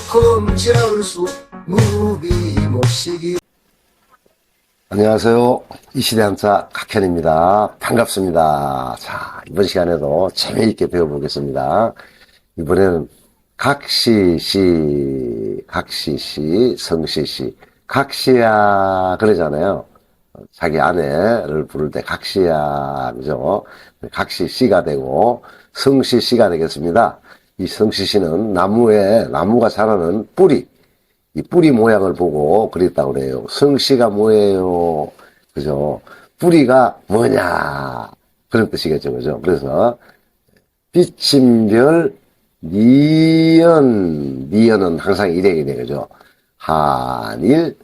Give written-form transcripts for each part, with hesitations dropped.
조금 지나올 수 무비 모시기. 안녕하세요. 이 시대 한자 각현입니다. 반갑습니다. 자, 이번 시간에도 재미있게 배워보겠습니다. 이번에는 각시시, 성시시, 각시야 그러잖아요. 자기 아내를 부를 때 각시야, 그죠? 각시시가 되고 성시시가 되겠습니다. 이 성시시는 나무가 자라는 뿌리, 이 뿌리 모양을 보고 그랬다고 그래요. 성씨가 뭐예요? 그죠? 뿌리가 뭐냐? 그런 뜻이겠죠. 그죠? 그래서, 비침별, 니연은 항상 일행이 돼. 그죠? 한일,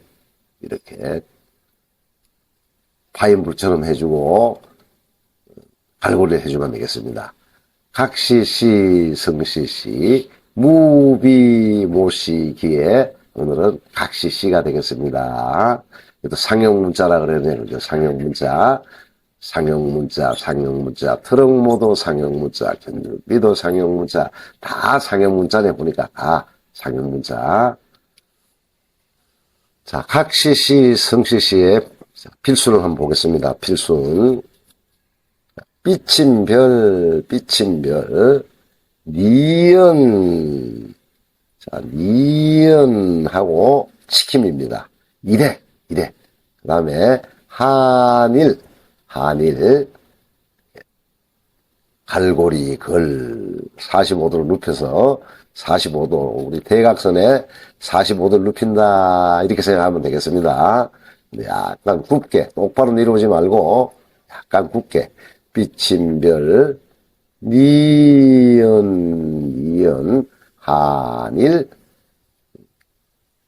이렇게, 파인불처럼 해주고, 갈고리를 해주면 되겠습니다. 각시시, 성시시, 무비모시기에, 오늘은 각시시가 되겠습니다. 이것도 상형문자라 그러네요. 그죠? 상형문자, 트럭모도 상형문자, 견주비도 상형문자, 다 상형문자네 보니까 다 상형문자. 자, 각시시, 성시시의 필수를 한번 보겠습니다. 필수. 삐침별, 니연, 자, 니연하고 치킴입니다. 이래. 그 다음에, 한일, 갈고리, 45도를 눕혀서, 45도, 우리 대각선에 45도를 눕힌다, 이렇게 생각하면 되겠습니다. 약간 굽게, 똑바로 내려오지 말고, 약간 굽게, 삐침별, 니연, 한일,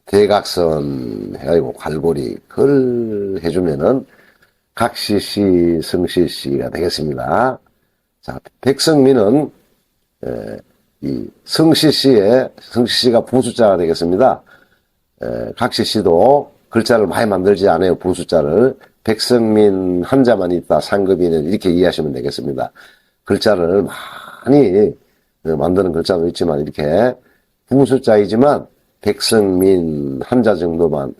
대각선 해가지고 갈고리 해주면은 각시시, 성시시가 되겠습니다. 자, 백성민은, 이 성시시가 부숫자가 되겠습니다. 각시시도 글자를 많이 만들지 않아요, 부숫자를. 백성민 한자만 있다, 상급인은 이렇게 이해하시면 되겠습니다. 글자를 많이 만드는 글자도 있지만 이렇게 부숫자이지만 백성민 한자 정도만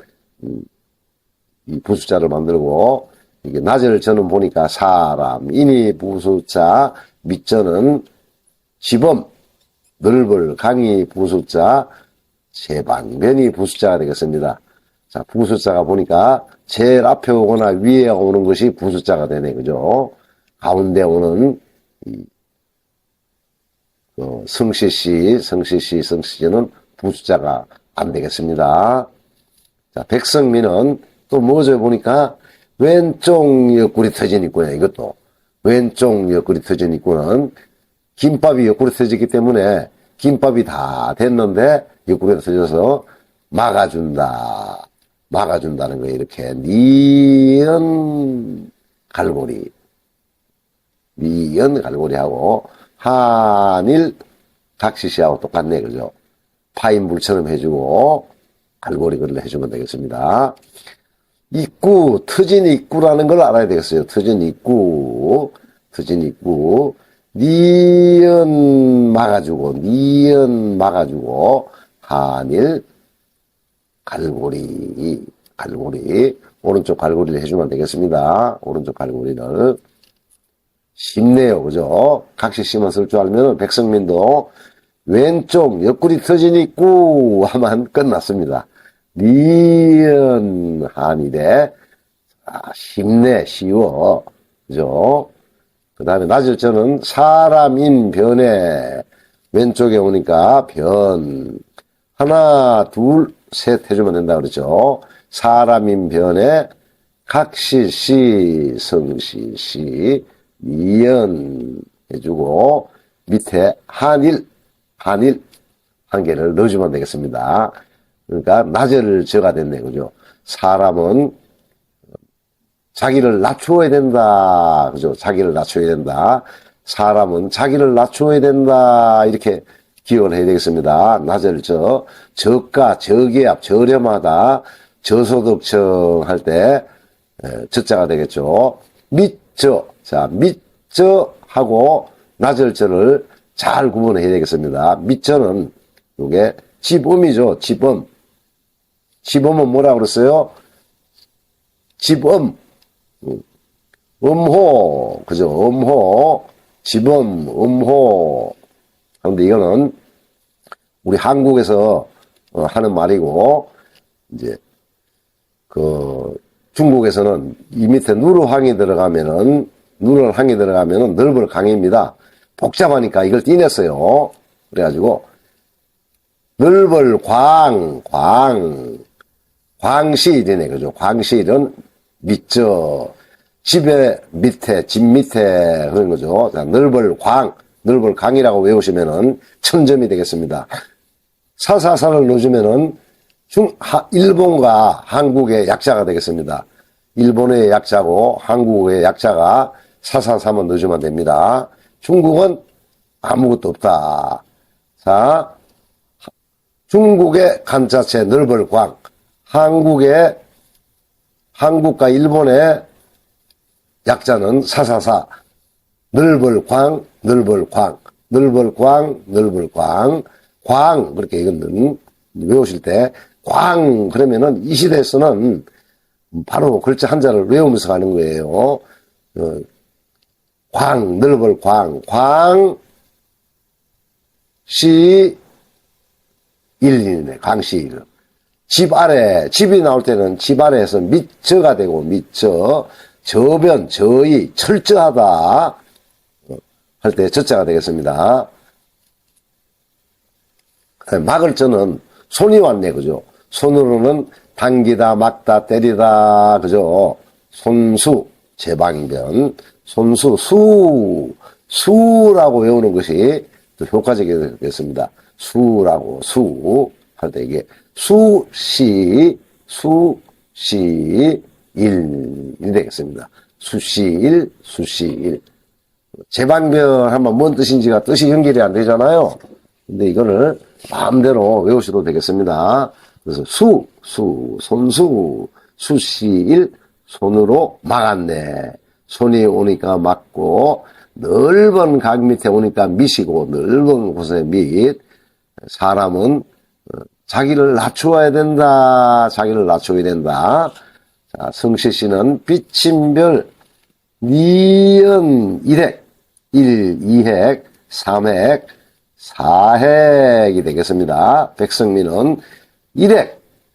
이 부숫자를 만들고 이게 낮을 저는 보니까 사람 인이 부숫자 밑저는 지범 넓을 강이 부숫자 제방면이 부숫자가 되겠습니다. 자, 부숫자가 보니까 제일 앞에 오거나 위에 오는 것이 부숫자가 되네, 그죠? 가운데 오는 성시시는 부숫자가 안 되겠습니다. 자, 백성민은 또 뭐죠? 보니까 왼쪽 옆구리 터진 있구나, 이것도. 왼쪽 옆구리 터진 있구는 김밥이 옆구리 터지기 때문에 김밥이 다 됐는데 옆구리가 터져서 막아준다는 거예요. 이렇게 니연 갈고리하고 한일 각시시하고 똑같네, 그죠? 파인불처럼 해주고 갈고리 그걸 해주면 되겠습니다. 입구, 터진 입구라는 걸 알아야 되겠어요. 터진 입구, 니연 막아주고 한일 갈고리 오른쪽 갈고리를 해주면 되겠습니다. 오른쪽 갈고리를 쉽네요, 그죠? 각시시만 쓸 줄 알면 백성민도 왼쪽 옆구리 터진 입구 하면 끝났습니다. 니은 한일에 쉽네, 쉬워, 그죠? 그 다음에 낮을 저는 사람인 변에 왼쪽에 오니까 변 하나 둘 셋 해주면 된다 그러죠. 사람인 변에 각시시 성시시 니연 해주고 밑에 한일 한 개를 넣어주면 되겠습니다. 그러니까 낮을 저가 됐네, 그죠? 사람은 자기를 낮추어야 된다, 그죠? 자기를 낮춰야 된다. 사람은 자기를 낮추어야 된다, 이렇게 기억을 해야 되겠습니다. 낮을 저가, 저기압, 저렴하다, 저소득층 할 때, 저자가 되겠죠. 자, 밑저하고 낮을 저를 잘 구분해야 되겠습니다. 밑저는 요게 집음이죠. 집음. 집음은 뭐라 그랬어요? 집음. 음호. 그죠? 음호. 집음, 음호. 그런데 이거는 우리 한국에서 하는 말이고, 이제, 중국에서는 이 밑에 누르항이 들어가면은 넓을 강입니다. 복잡하니까 이걸 띄냈어요. 그래가지고, 넓을 광시일이네. 그죠? 광시일은 집 밑에 그런 거죠. 자, 넓을 강이라고 외우시면은 1000점이 되겠습니다. 사사사를 넣어주면은 일본과 한국의 약자가 되겠습니다. 일본의 약자고 한국의 약자가 사사사만 넣어주면 됩니다. 중국은 아무것도 없다. 자, 중국의 간자체 넓을 광, 한국과 일본의 약자는 사사사, 넓을 광, 광, 그렇게 이거는 외우실 때, 광, 그러면은 이 시대에서는 바로 글자 한자를 외우면서 가는 거예요. 넓을 광시일이네, 광시일. 집이 나올 때는 집 아래에서 밑저가 되고, 저의, 철저하다. 할 때 저자가 되겠습니다. 막을 저는 손이 왔네, 그죠? 손으로는 당기다, 막다, 때리다, 그죠? 손수, 제방변, 수라고 외우는 것이 더 효과적이겠습니다. 수라고, 할 때 이게 수시일이 되겠습니다. 수시일. 제방변 하면 뭔 뜻인지가 뜻이 연결이 안 되잖아요. 근데 이거를 마음대로 외우셔도 되겠습니다. 그래서 손수, 수시일, 손으로 막았네. 손이 오니까 막고, 넓은 각 밑에 오니까 밑이고, 넓은 곳에 밑. 사람은 자기를 낮추어야 된다. 자, 성시씨는 비침별, 니은, 일획, 1, 2핵, 3핵, 4핵이 되겠습니다. 백성민은 1핵,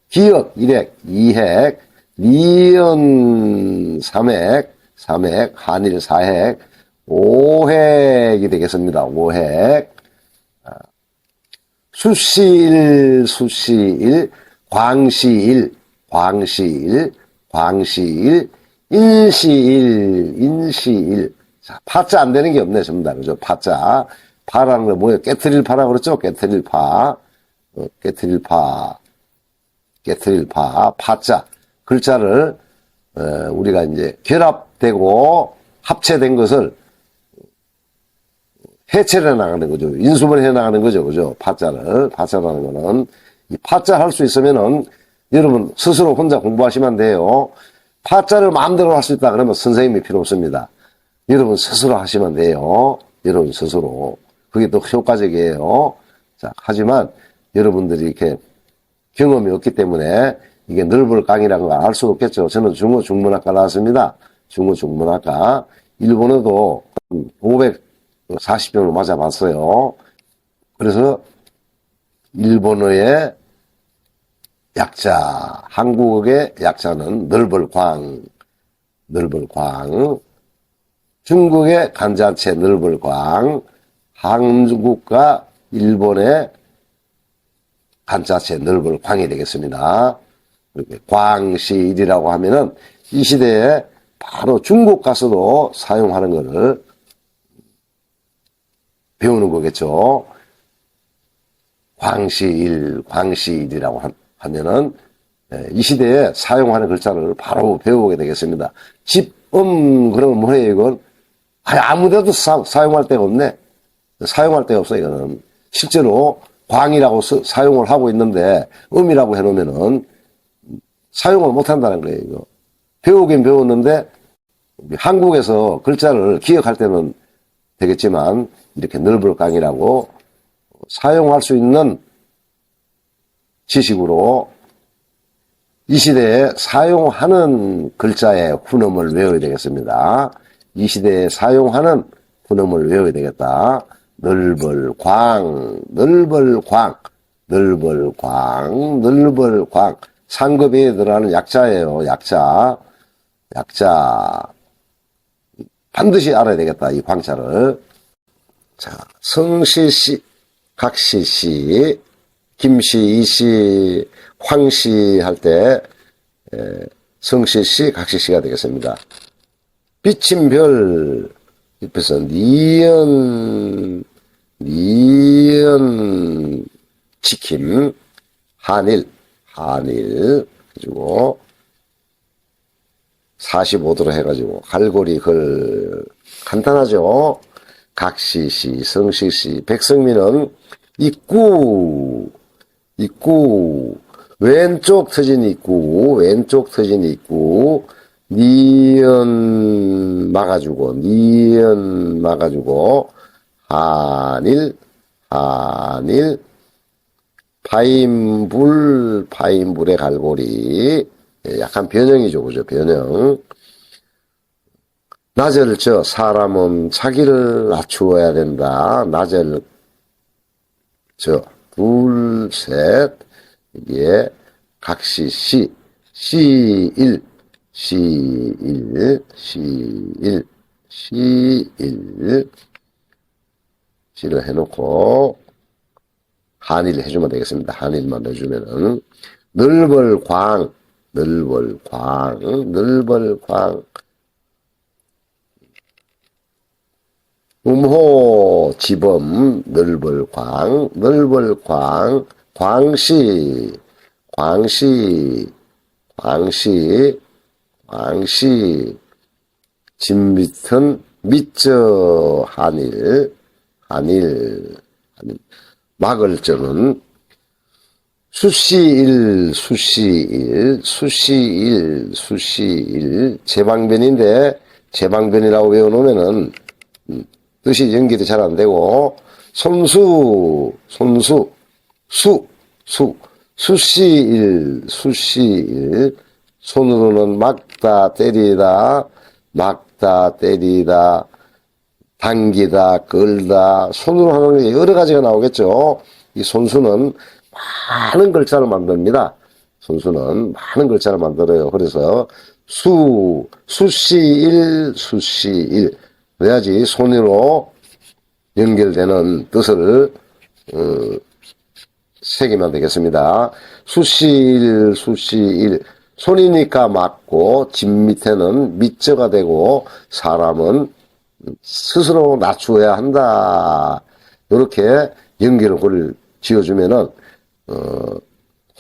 기역 1핵, 2핵, 니은 3핵, 한일 4핵, 5핵이 되겠습니다. 5핵. 수시일, 광시일, 인시일. 자, 파자 안 되는 게 없네, 전부 다. 그죠? 파자. 파라는 거 뭐예요? 깨트릴 파라고 그랬죠? 깨트릴 파. 파자. 글자를, 우리가 이제 결합되고 합체된 것을 해체를 해나가는 거죠. 인수분해 해나가는 거죠. 그죠? 파자라는 거는. 이 파자 할 수 있으면은 여러분 스스로 혼자 공부하시면 돼요. 파자를 마음대로 할 수 있다 그러면 선생님이 필요 없습니다. 여러분 스스로 하시면 돼요. 여러분 스스로. 그게 더 효과적이에요. 자, 하지만 여러분들이 이렇게 경험이 없기 때문에 이게 넓을 강이라는 걸 알 수 없겠죠. 저는 중문학과 나왔습니다. 중문학과. 일본어도 540점을 맞아봤어요. 그래서 일본어의 약자, 한국의 약자는 넓을 광. 중국의 간자체 넓을 광, 한국과 일본의 간자체 넓을 광이 되겠습니다. 이렇게 광시일이라고 하면은 이 시대에 바로 중국 가서도 사용하는 것을 배우는 거겠죠. 광시일이라고 하면은 이 시대에 사용하는 글자를 바로 배우게 되겠습니다. 그러면 뭐예요, 이건? 아무데도 사용할 데가 없네. 사용할 데가 없어, 이거는. 실제로 광이라고 사용을 하고 있는데, 음이라고 해놓으면은, 사용을 못 한다는 거예요, 이거. 배우긴 배웠는데, 한국에서 글자를 기억할 때는 되겠지만, 이렇게 넓을 강이라고 사용할 수 있는 지식으로 이 시대에 사용하는 글자의 훈음을 외워야 되겠습니다. 이 시대에 사용하는 훈음을 외워야 되겠다. 널벌광, 널벌광, 널벌광, 널벌광. 상급에 들어가는 약자예요. 약자. 반드시 알아야 되겠다. 이 광자를. 자, 성시시, 각시시, 김씨, 이씨, 황씨 할 때 성시시, 각시시가 되겠습니다. 비친 별 옆에서 니은 지킴, 한일 해주고 45도로 해가지고 갈고리 글 간단하죠. 각시시, 성시시, 백성민은 입구 왼쪽 터진 입구 니은 막아주고 한일 파인불의 갈고리 약간 변형이죠. 그죠? 변형. 낮을 사람은 자기를 낮추어야 된다. 낮을 둘, 셋, 이게 각시시, 시일, 시를 해놓고, 한일 해주면 되겠습니다. 한일만 해주면은, 널벌광, 음호 지범 널벌광 광시 진밑은 밑저 한일 막을 저는 수시일 제방변인데 제방변이라고 외워놓으면은 뜻이 연결이 잘 안 되고 수시일 손으로는 막다 때리다 당기다 끌다 손으로 하는 게 여러 가지가 나오겠죠. 이 손수는 많은 글자를 만듭니다. 손수는 많은 글자를 만들어요. 그래서 수시일 그래야지 손으로 연결되는 뜻을 새기면 되겠습니다. 수시일 손이니까 맞고 집 밑에는 밑저가 되고 사람은 스스로 낮추어야 한다. 이렇게 연결을 지어주면은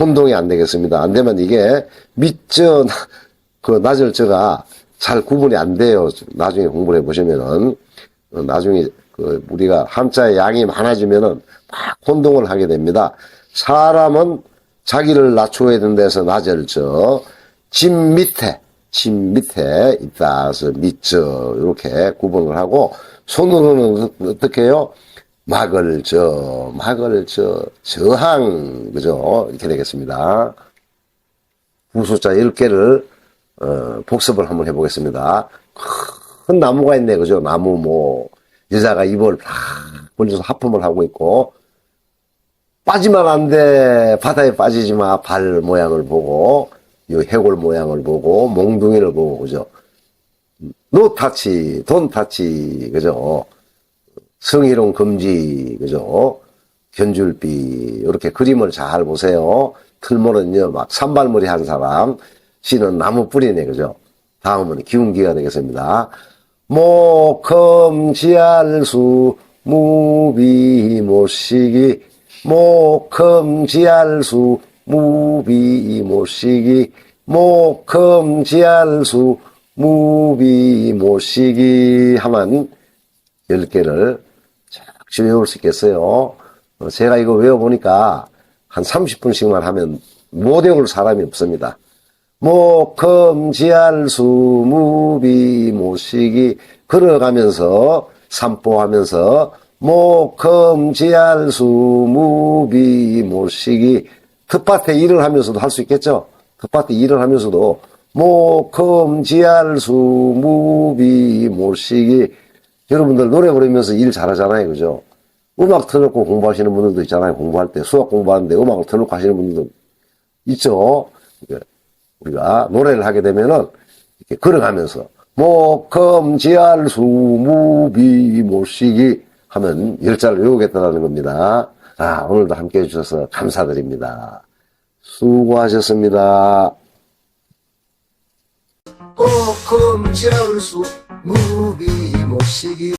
혼동이 안 되겠습니다. 안 되면 이게 밑저 그 낮을 저가 잘 구분이 안 돼요. 나중에 공부를 해보시면은 나중에 그 우리가 한자의 양이 많아지면은 막 혼동을 하게 됩니다. 사람은 자기를 낮추어야 된다 해서 낮을 저, 집 밑에 있다 해서 밑저 이렇게 구분을 하고 손으로는 어떻게 해요? 막을 저항 그죠? 이렇게 되겠습니다. 부숫자 10개를 복습을 한번 해보겠습니다. 큰 나무가 있네, 그죠? 나무, 여자가 입을 팍 벌려서 하품을 하고 있고, 빠지면 안 돼. 바다에 빠지지 마. 발 모양을 보고, 이 해골 모양을 보고, 몽둥이를 보고, 그죠? 노 타치, 돈 타치, 그죠? 성희롱 금지, 그죠? 견줄비, 이렇게 그림을 잘 보세요. 틀모는요, 막 산발머리 한 사람, 씨는 나무 뿌리네, 그죠? 다음은 기운기가 되겠습니다. 목금지알수 무비모시기 목금지알수 무비모시기 목금지알수 무비모시기 하면 10개를 착 외울 수 있겠어요. 제가 이거 외워보니까 한 30분씩만 하면 못 외울 사람이 없습니다. 목금지알수 무비모시기 걸어가면서 산보하면서 목금지알수 무비모시기 텃밭에 일을 하면서도 할 수 있겠죠? 텃밭에 일을 하면서도 목금지알수 무비 모시기. 여러분들 노래 부르면서 일 잘하잖아요, 그죠? 음악 틀어놓고 공부하시는 분들도 있잖아요. 공부할 때 수학 공부하는데 음악을 틀어놓고 하시는 분들도 있죠. 우리가 노래를 하게 되면은 이렇게 걸어가면서 목금지알수 무비 모시기 하면 열자를 외우겠다는 겁니다. 자, 오늘도 함께 해주셔서 감사드립니다. 수고하셨습니다. 꼭금지알수 무비 모시기